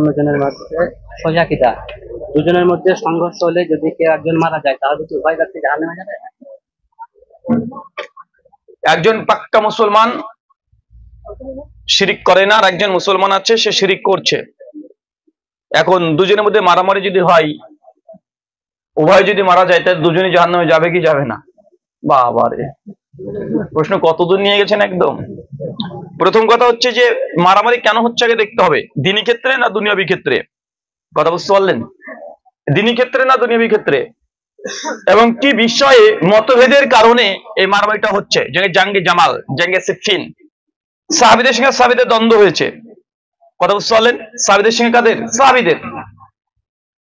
অন্যজনের মধ্যে সোজা কিটা, দুজনের মধ্যে সংঘর্ষ হলে যদি কেউ একজন মারা যায় তাহলে কি উভয় ব্যক্তি জাহান্নামে যাবে? একজন পাক্কা মুসলমান শিরিক করে না, আর একজন মুসলমান আছে সে শিরিক করছে। এখন দুজনের মধ্যে মারামারি যদি হয়, উভয় যদি মারা যায়, তাহলে দুজনই জাহান্নামে যাবে কি যাবে না? বাবারে, প্রশ্ন কতদূর নিয়ে গেছেন একদম। প্রথম কথা হচ্ছে যে মারামারি কেন হচ্ছে আগে দেখতে হবে, দিনী ক্ষেত্রে না দুনিয়াবি ক্ষেত্রে। কথা বুঝতে পারলেন? দিনী ক্ষেত্রে না দুনিয়াবি ক্ষেত্রে, এবং কি বিষয়ে মতভেদের কারণে এই মারামারিটা হচ্ছে। যেমন জাঙ্গে জামাল, জাঙ্গে সিফিন, সাহাবীদের সঙ্গে সাহাবীদের দ্বন্দ্ব হয়েছে। কথা বুঝতে পারলেন? সাহাবীদের সঙ্গে কাদের? সাহাবীদের।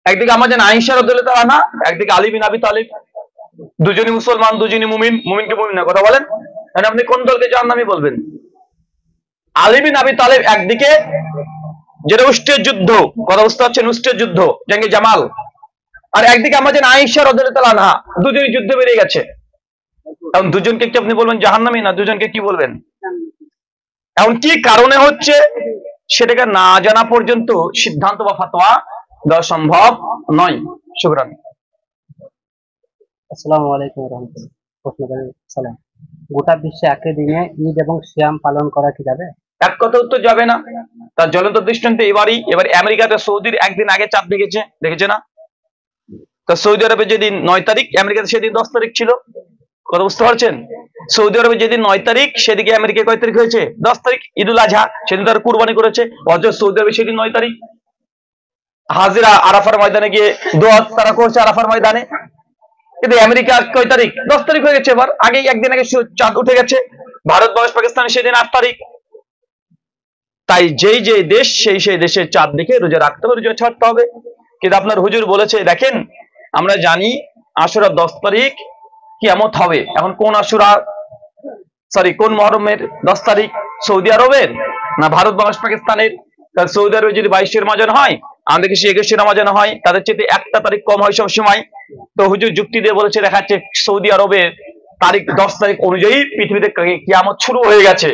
একদিকে আমাদের আয়েশা রাদিয়াল্লাহু তাআলা আনহা, একদিকে আলী বিন আবি তালিব। দুজনই মুসলমান, দুজনই মুমিন। মুমিনকে মুমিন না, কথা বলেন। মানে আপনি কোন দলকে জাহান্নামী বলবেন? আলী বিন আবি তালিব একদিকে, যেটা উষ্টের যুদ্ধ, কথা বুঝতে পারছেন, উষ্টের যুদ্ধ, জাঙ্গে জামাল। আর একদিকে আমাদের আয়েশা রাদিয়াল্লাহু তাআলা আনহা, দুজনই যুদ্ধে বেরিয়ে গেছে। এখন দুজনকে কি আপনি বলবেন জাহান্নামী, না দুজনকে কি বলবেন? এখন কি কারণে হচ্ছে সেটাকে না জানা পর্যন্ত সিদ্ধান্ত বা ফাতোয়া দেওয়া সম্ভব নয়। শুকরান। আসসালামু আলাইকুম ওয়া রাহমাতুল্লাহ। প্রশ্ন করি, সালাম। গোটা বিশ্বে একই দিনে ঈদ এবং সিয়াম পালন করা কি যাবে? এক কথা উত্তর যাবে না। তার জ্বলন্ত দৃষ্টান্ত এবার আমেরিকাতে সৌদির একদিন আগে চাঁদ দেখেছে না? তা সৌদি আরবে যেদিন 9 তারিখ, আমেরিকাতে সেদিন 10 তারিখ ছিল। কথা বুঝতে পারছেন? সৌদি আরবে যেদিন 9 তারিখ, সেদিকে আমেরিকায় কয় তারিখ হয়েছে? 10 তারিখ, ঈদুল আজহা। সেদিন তারা কুরবানি করেছে। অথচ সৌদি আরবে সেদিন 9 তারিখ। হাজিরা আরাফার ময়দানে গিয়ে দোয়া তারা করছে আরাফার ময়দানে। কিন্তু আমেরিকা কয় তারিখ? 10 তারিখ হয়ে গেছে। এবার একদিন আগে চাঁদ উঠে গেছে। ভারত, বাংলাদেশ, পাকিস্তানে সেদিন 8 তারিখ। তাই যেই যে দেশ, সেই দেশের চাঁদ দেখে রোজা রাখতে হবে, রোজা ছাড়তে হবে। কিন্তু আপনার হুজুর বলেছে, দেখেন আমরা জানি আশুরা 10 তারিখ কিয়ামত হবে। এখন কোন আশুরা, কোন মহরমের 10 তারিখ? সৌদি আরবের না ভারত, বাংলাদেশ, পাকিস্তানের? তাহলে সৌদি আরবে যদি 22 রমাজান হয়, আমাদের কাছে 21 রমাজান হয়, তাদের চেয়ে একটা তারিখ কম হয় সব সময়। তো হুজুর যুক্তি দিয়ে বলেছে, দেখাচ্ছে সৌদি আরবের তারিখ 10 তারিখ অনুযায়ী পৃথিবীতে কিয়ামত শুরু হয়ে গেছে।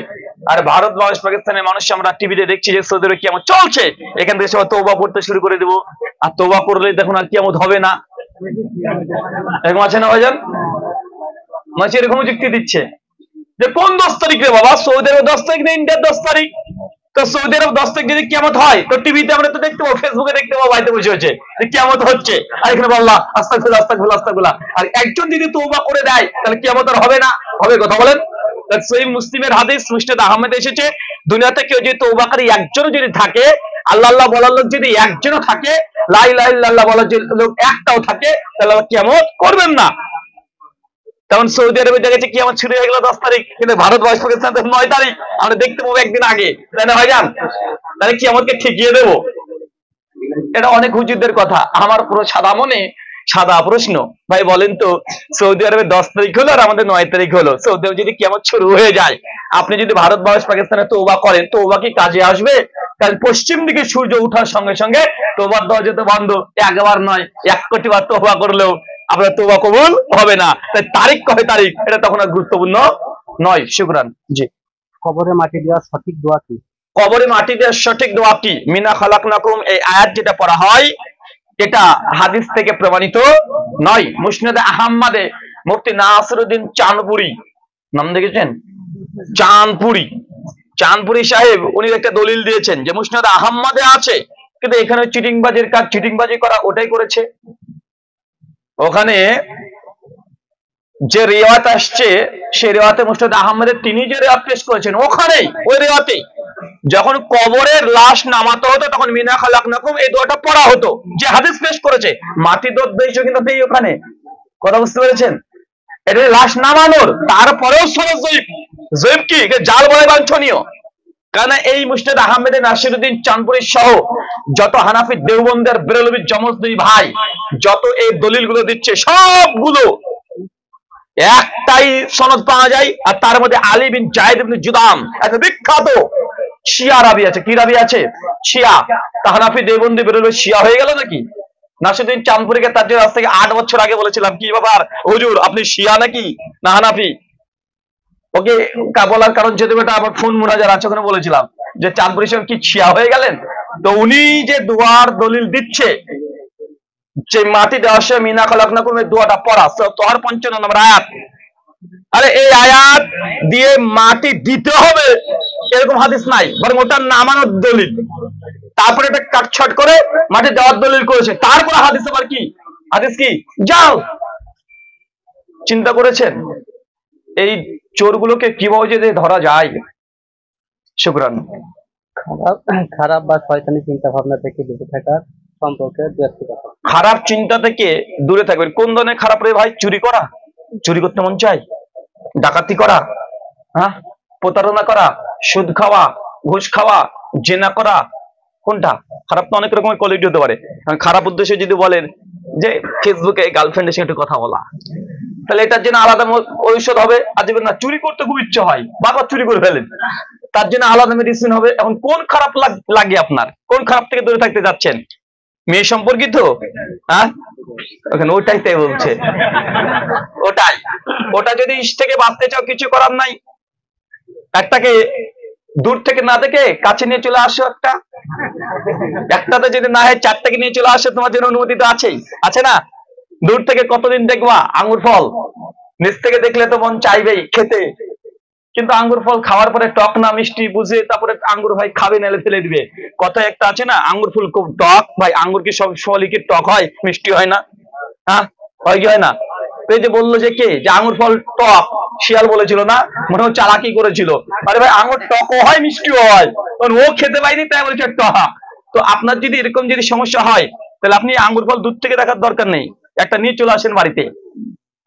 আর ভারত, বাংলাদেশ, পাকিস্তানের মানুষ আমরা টিভিতে দেখছি যে সৌদি আরবে কিয়ামত চলছে। এখান থেকে সবাই তওবা করতে শুরু করে দেবো। আর তওবা করলে দেখুন আর কিয়ামত হবে না। এরকম আছে না ভাইজান? মাঝে এরকম যুক্তি দিচ্ছে যে কোন 10 তারিখ রে বাবা? সৌদি আরব 10 তারিখ না ইন্ডিয়ার 10 তারিখ? তো সৌদি আরব 10 তারিখ যদি কিয়ামত হয়, তো টিভিতে আমরা তো দেখতে পাবো, ফেসবুকে দেখতে পাবো, বাড়িতে বসে হচ্ছে কিয়ামত হচ্ছে। আর এখানে বললাম আস্তাগফিরুল্লাহ, আস্তাগফিরুল্লাহ, আস্তাগফিরুল্লাহ। আর একজন যদি তওবা করে দেয়, তাহলে কিয়ামত আর হবে না? হবে? কথা বলেন। সহিহ মুসলিমের হাদিস, মুসনাদ আহমদে এসেছে, দুনিয়াতে কেউ যদি তওবাকারী একজনও যদি থাকে, আল্লাহ আল্লাহ বলার লোক যদি একজনও থাকে, লা ইলাহা ইল্লাল্লাহ বলার লোক একটাও থাকে, তাহলে কিয়ামত করবেন না। তখন সৌদি আরবে দেখেছে কিয়ামত শুরু হয়ে গেল 10 তারিখ, কিন্তু ভারত, বাংলাদেশ, পাকিস্তান 9 তারিখ। আমরা দেখতে পাবো একদিন আগে, তাই না ভাইজান? তাহলে কিয়ামতকে ঠেকিয়ে দেবো? এটা অনেক হুজুরদের কথা। আমার পুরো সাদা মনে সাদা প্রশ্ন, ভাই বলেন তো, সৌদি আরবে 10 তারিখ হলো আর আমাদের 9 তারিখ হলো, সৌদি আরবে যদি কিয়ামত শুরু হয়ে যায়, আপনি যদি ভারত, বাংলাদেশ, পাকিস্তানে তওবা করেন, তওবা কি কাজে আসবে? কারণ পশ্চিম দিকে সূর্য ওঠার সঙ্গে সঙ্গে তওবার দরজা তো বন্ধ। একবার নয়, 1 কোটি বার তওবা করলেও আপনার তওবা কবুল হবে না। তাই তারিখ কবে তারিখ এটা তখন আর গুরুত্বপূর্ণ নয়। শুকরান। জি। কবরে মাটি দেওয়ার সঠিক দোয়া কি? কবরে মাটি দেওয়ার সঠিক দোয়া কি? মিনা খালাকনাকুম, এই আয়াত যেটা পড়া হয়, এটা হাদিস থেকে প্রমাণিত নয়। মুসনাদ আহমদে মুফতি নাসিরউদ্দিন চাঁদপুরি, নাম দেখেছেন? চাঁদপুরি সাহেব, উনি একটা দলিল দিয়েছেন যে মুসনাদ আহমদে আছে, কিন্তু এখানে চিটিংবাজির কাজ, চিটিংবাজি করা ওটাই করেছে। ওখানে যে রিওয়ায়াত আসছে, সেই রিওয়ায়াতে মুসনাদ আহমদে তিনি যে রিওয়ায়াত পেশ করেছেন, ওখানেই ওই রিওয়ায়াতে যখন কবরের লাশ নামাতে হতো, তখন মিনা খালাকনাকুম এই দোয়াটা পড়া হতো। যে হাদিস পেশ করেছে, মাটি দোয়া দিয়েছে কিন্তু নেই ওখানে। কথা বুঝতে পেরেছেন? এটা লাশ নামানোর, তারপরেও সনদ জয়ীফ। জয়ীফ কি? জাল বলে বাঞ্ছনীয়। কারণ এই মুসনাদ আহমদে নাসিরউদ্দিন চাঁদপুরি সহ যত হানাফি, দেওবন্দের, বেরেলভির যমজ 2 ভাই যত এই দলিলগুলো দিচ্ছে, সবগুলো একটাই সনদ পাওয়া যায়। আর তার মধ্যে আলী বিন জায়েদ ইবনে জুদাম, একটা বিখ্যাত শিয়া রাবি আছে। কি রাবি আছে? শিয়া। তা হানাফি, দেওবন্দি, বেরেলভি শিয়া হয়ে গেল নাকি? নাসিরউদ্দিন চাঁদপুরিকে তার জন্য আজ থেকে 8 বছর আগে বলেছিলাম, কি ব্যাপার হুজুর, আপনি শিয়া নাকি না হানাফি? ওকে বলার কারণ যেহেতু এটা আমার ফোন মুনাজার আছে, ওখানে বলেছিলাম যে চাঁদপুরি সাহেব কি শিয়া হয়ে গেলেন? তো উনি যে দোয়ার দলিল দিচ্ছে যে মাটি দেওয়ার সময় মিনা খালাকনাকুম এর দোয়াটা পড়া তোহার 55 নম্বর আয়াত। আরে এই আয়াত দিয়ে মাটি দিতে হবে এরকম হাদিস নাই, বরং ওটা নামানোর দলিল। তারপরে এটা কাটছট করে মাটি দেওয়ার দলিল করেছে, তারপরে হাদিস আবার কি, হাদিস কি যাও। চিন্তা করেছেন এই চোরগুলোকে কিভাবে যে ধরা যায়? শুকরান। খারাপ বা শয়তানি চিন্তা ভাবনা থেকে দূরে থাকার সম্পর্কে ব্যক্তিগত খারাপ চিন্তা থেকে দূরে থাকবেন। কোন ধরনের খারাপ রে ভাই? চুরি করা, চুরি করতে মন চাই, ডাকাতি করা, হ্যাঁ, প্রতারণা করা, সুদ খাওয়া, ঘুষ খাওয়া, জেনা করা, কোনটা খারাপ? তো অনেক রকমের কোয়ালিটি হতে পারে। খারাপ উদ্দেশ্যে যদি বলেন যে ফেসবুকে গার্লফ্রেন্ডের সঙ্গে একটু কথা বলা, তাহলে এটার জন্য আলাদা ঔষধ হবে। আর যদি না চুরি করতে খুব ইচ্ছে হয়, বারবার চুরি করে ফেলেন, তার জন্য আলাদা মেডিসিন হবে। এখন কোন খারাপ লাগে আপনার? কোন খারাপ থেকে দূরে থাকতে যাচ্ছেন? মেয়ে সম্পর্কিত, হ্যাঁ, ওটাই তাই বলছে, ওটাই। ওটা যদি ইস থেকে বাঁচতে চাও কিছু করার নাই, একটাকে দূর থেকে না দেখে কাছে নিয়ে চলে আসো। একটাতে যদি না হয় চারটাকে নিয়ে চলে আসে, তোমার জন্য অনুমতি তো আছেই, আছে না? দূর থেকে কতদিন দেখবা আঙ্গুর ফল, নিচ থেকে দেখলে তো মন চাইবেই খেতে, কিন্তু আঙ্গুর ফল খাওয়ার পরে টক না মিষ্টি বুঝে তারপরে আঙ্গুর ভাই খাবে নালে ফেলে দিবে। কথা একটা আছে না, আঙ্গুর ফুল খুব টক, ভাই আঙ্গুর কি সব ফলই কি টক হয়? মিষ্টি হয় না? হ্যাঁ, হয় কি হয় না? এই যে বললো যে কে যে আঙ্গুর ফল টক, শিয়াল বলেছিল না, মনে হয় চালাকি করেছিল। আরে ভাই আঙ্গুর টকও হয় মিষ্টিও হয়, ও খেতে পাইনি তাই বলছে টক। তো আপনার যদি এরকম যদি সমস্যা হয়, তাহলে আপনি আঙ্গুর ফল দূর থেকে দেখার দরকার নেই, একটা নিয়ে চলে আসেন বাড়িতে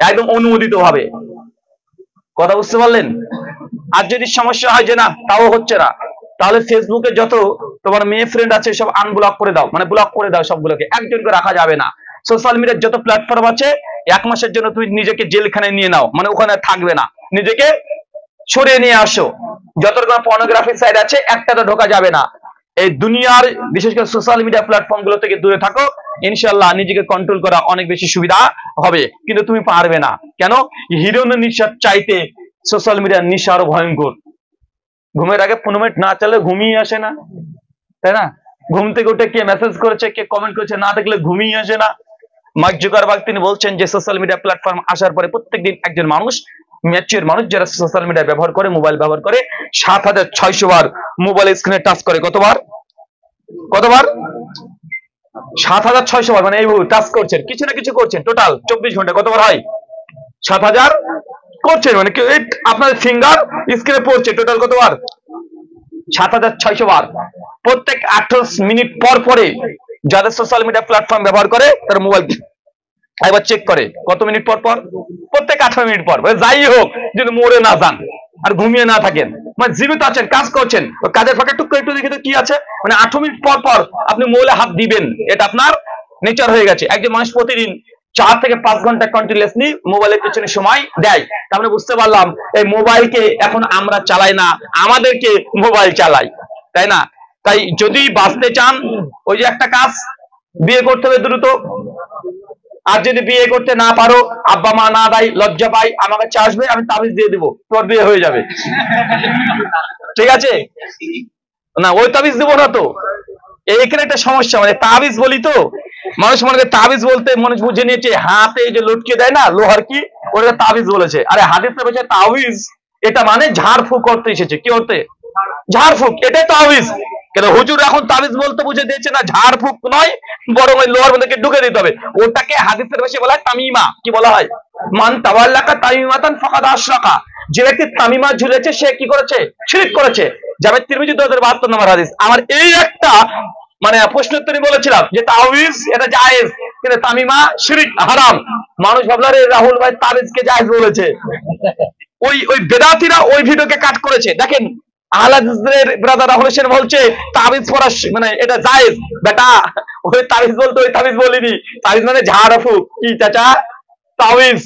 একদম অনুমোদিত ভাবে। কথা বুঝতে পারলেন? আর যদি সমস্যা হয় যে না তাও হচ্ছে না, তাহলে ফেসবুকে যত তোমার মেয়ে ফ্রেন্ড আছে সব আনব্লক করে দাও, মানে ব্লক করে দাও সবগুলোকে, একজনকে রাখা যাবে না। সোশ্যাল মিডিয়ার যত প্ল্যাটফর্ম আছে 1 মাসের জন্য তুমি নিজেকে জেলখানায় নিয়ে নাও, মানে ওখানে থাকবে না, নিজেকে সরিয়ে নিয়ে আসো। যত রকম পর্নোগ্রাফি সাইট আছে একটাতে ঢোকা যাবে না। এই দুনিয়ার বিশেষ করে সোশ্যাল মিডিয়া প্ল্যাটফর্ম গুলো থেকে দূরে থাকো, ইনশাআল্লাহ নিজেকে কন্ট্রোল করা অনেক বেশি সুবিধা হবে। কিন্তু তুমি পারবে না কেন? হিরোইনের নিশার চাইতে সোশ্যাল মিডিয়ার নিশা আরো ভয়ঙ্কর। ঘুমের আগে 15 মিনিট না চলে ঘুমিয়ে আসে না, তাই না? ঘুম থেকে উঠে কে মেসেজ করেছে, কে কমেন্ট করেছে না দেখলে ঘুমিয়ে আসে না। মার্ক জুকারবার্গ তিনি বলছেন যে সোশ্যাল মিডিয়া প্ল্যাটফর্ম আসার পরে প্রত্যেকদিন একজন মানুষ, ম্যাচিউর মানুষ যারা সোশ্যাল মিডিয়া ব্যবহার করে, মোবাইল ব্যবহার করে, 7600 বার মোবাইল স্ক্রিনে টাচ করে। কতবার? 7600 বার, মানে এই টাচ করছেন, কিছু না কিছু করছেন, টোটাল 24 ঘন্টা কতবার হয়? 7000 করছেন, মানে আপনার ফিঙ্গার স্ক্রিনে পড়ছে, টোটাল কতবার? 7600 বার। প্রত্যেক 28 মিনিট পর পরে যাদের সোশ্যাল মিডিয়া প্ল্যাটফর্ম ব্যবহার করে তার মোবাইল একবার চেক করে। কত মিনিট পর পর? প্রত্যেক 18 মিনিট পর। যাই হোক, যদি মরে না যান আর ঘুমিয়ে না থাকেন, মানে জীবিত আছেন, কাজ করছেন, কাজের ফাঁকে টুক করে একটু দেখে তো কি আছে, মানে 18 মিনিট পর পর আপনি মোবাইলে হাত দিবেন, এটা আপনার নেচার হয়ে গেছে। একজন মানুষ প্রতিদিন 4 থেকে 5 ঘন্টা কন্টিনিউয়াসলি মোবাইলের পিছনে সময় দেয়। তাহলে বুঝতে পারলাম এই মোবাইলকে এখন আমরা চালাই না, আমাদেরকে মোবাইল চালাই, তাই না? তাই যদি বাঁচতে চান, ওই যে একটা কাজ, বিয়ে করতে হবে দ্রুত। আর যদি বিয়ে করতে না পারো, আব্বা মা না দেয়, লজ্জা পাই, আমার কাছে আসবে, আমি তাবিজ দিয়ে দিব, তোর বিয়ে হয়ে যাবে। ঠিক আছে না? ওই তাবিজ দেবো না তো। এইখানে একটা সমস্যা, মানে তাবিজ বলি তো মানুষ মনে করে তাবিজ বলতে মানুষ বুঝে নিয়েছে হাতে এই যে লটকে দেয় না লোহার কি, ওটা তাবিজ বলেছে। আরে হাদিসে বলেছে তাবিজ, এটা মানে ঝাড়ফুঁক করতে এসেছে। কি করতে? ঝাড়ফুঁক, এটাই তাবিজ। কেন হুজুর এখন তাবিজ বলতে বুঝে দিয়েছে না ঝাড়ফুঁক নয়, বরং ওই লোহার মধ্যে ঢুকে দিতে হবে। ওটাকে হাদিসের ভাষায় বলা হয় তামিমা। কি বলা হয়? মান তাওয়াল্লাকা তামিমাতান ফাকাদ আশরাকা। যে ব্যক্তি তামিমা ঝুলেছে সে কি করেছে? শিরক করেছে। জামে তিরমিজি 2072 নম্বর হাদিস। আমার এই একটা মানে প্রশ্নোত্তরে বলেছিলাম যে তাবিজ এটা জায়েজ, কিন্তু তামিমা শিরক হারাম। মানুষ ভাবলো রে রাহুল ভাই তাবিজকে জায়েজ বলেছে। ওই বেদাতিরা ওই ভিডিওকে কাট করেছে। দেখেন আহলাদিসের ব্রাদার রাহুল হোসেন বলছে তাবিজ পড়া মানে এটা জায়েজ। বেটা ওই তাবিজ বলতে ওই তাবিজ বলিনি, তাবিজ মানে ঝাড়ফুঁক। কি চাচা? তাবিজ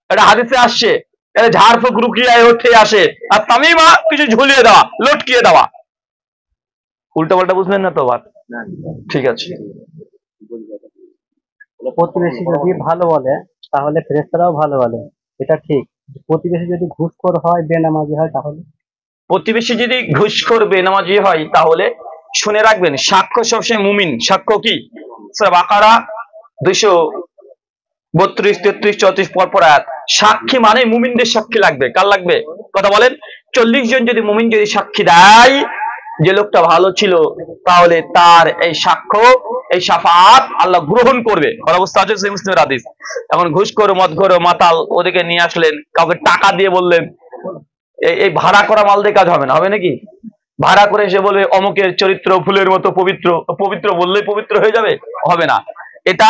এটা হাদিসে আসছে, এটা ঝাড়ফুঁক রুকিয়ায় উঠে আসে। আর তামিমা কিছু ঝুলিয়ে দেওয়া, লটকিয়ে দেওয়া। উল্টা পাল্টা বুঝলেন না তো? আবার ঠিক আছে। প্রতিবেশী যদি ভালো বলে তাহলে ফেরেশতারাও ভালো বলে, এটা ঠিক। প্রতিবেশী যদি ঘুষখোর হয়, বেনামাজি হয়, তাহলে? প্রতিবেশী যদি ঘুষখোর বেনামাজি হয় তাহলে শুনে রাখবেন, সাক্ষ্য সবসময় মুমিন। সাক্ষ্য কি? সূরা বাকারা 232, 33, 34 পর আয়াত। সাক্ষী মানে মুমিনদের সাক্ষী লাগবে। কার লাগবে? কথা বলেন। 40 জন যদি মুমিন যদি সাক্ষী দেয় যে লোকটা ভালো ছিল, তাহলে তার এই সাক্ষ্য, এই শাফাআত আল্লাহ গ্রহণ করবে। অবস্থা আছে সহিহ মুসলিমের হাদিস। এখন ঘুষখোর, মদখোর, মাতাল ওদেরকে নিয়ে আসলেন, কাউকে টাকা দিয়ে বললেন, এই ভাড়া করা মাল দিয়ে কাজ হবে না, হবে নাকি? ভাড়া করে এসে বলবে অমুকের চরিত্র ফুলের মতো পবিত্র, পবিত্র বললেই পবিত্র হয়ে যাবে? হবে না। এটা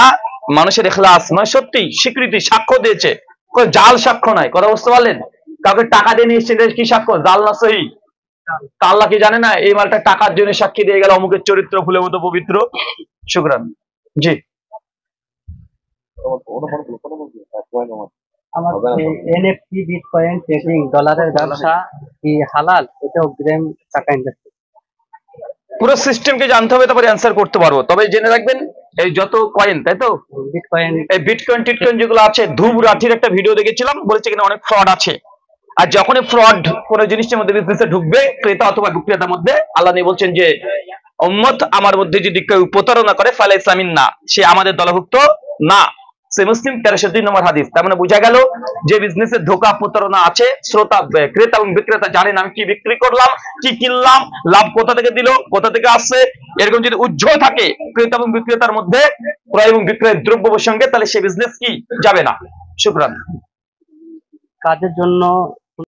মানুষের ইখলাস নয়, সত্যি স্বীকৃতি, সাক্ষ্য দিয়েছে, জাল সাক্ষ্য নয়। কথা বুঝতে পারলেন? কাউকে টাকা দিয়ে নিয়ে এসেছেন, কি সাক্ষ্য? জাল না সহি? তা আল্লাহ কি জানে না এই মালটা টাকার জন্য সাক্ষী দিয়ে গেল অমুকের চরিত্র ফুলের মতো পবিত্র? শুকরান। জি, আমার এনএফটি বিটকয়েন ট্রেডিং ডলারের ব্যবসা কি হালাল? এটাও গ্রাম টাকা ইনভেস্ট। পুরো সিস্টেমকে জানতে হবে, তারপরে অ্যান্সার করতে পারবো। তবে জেনে রাখবেন, এই যত কয়েন, তাই তো, বিটকয়েন, এই বিটকয়েন টিটকয়েন যেগুলো আছে, ধূপ রাঠির একটা ভিডিও দেখেছিলাম, বলেছে কিনা অনেক ফ্রড আছে। আর যখনই ফ্রড কোন জিনিসের মধ্যে, বিজনেসে ঢুকবে, ক্রেতা অথবা বিক্রেতার মধ্যে, আল্লাহ নিয়ে বলছেন যে উম্মত আমার মধ্যে যদি কেউ প্রতারণা করে ফালাইসা মিন্না, সে আমাদের দলভুক্ত না। সহিহ মুসলিম 1303 নম্বর হাদিস। তার মানে বোঝা গেল যে বিজনেসে ধোঁকা প্রতারণা আছে, শ্রোতা, ক্রেতা এবং বিক্রেতা জানেন আমি কি বিক্রি করলাম, কি কিনলাম, লাভ কোথা থেকে দিল, কোথা থেকে আসছে, এরকম যদি উজ্জ্বল থাকে ক্রেতা এবং বিক্রেতার মধ্যে, ক্রয় এবং বিক্রয়ের দ্রব্য প্রসঙ্গে, তাহলে সে বিজনেস কি যাবে না। শুকরান। কাজের জন্য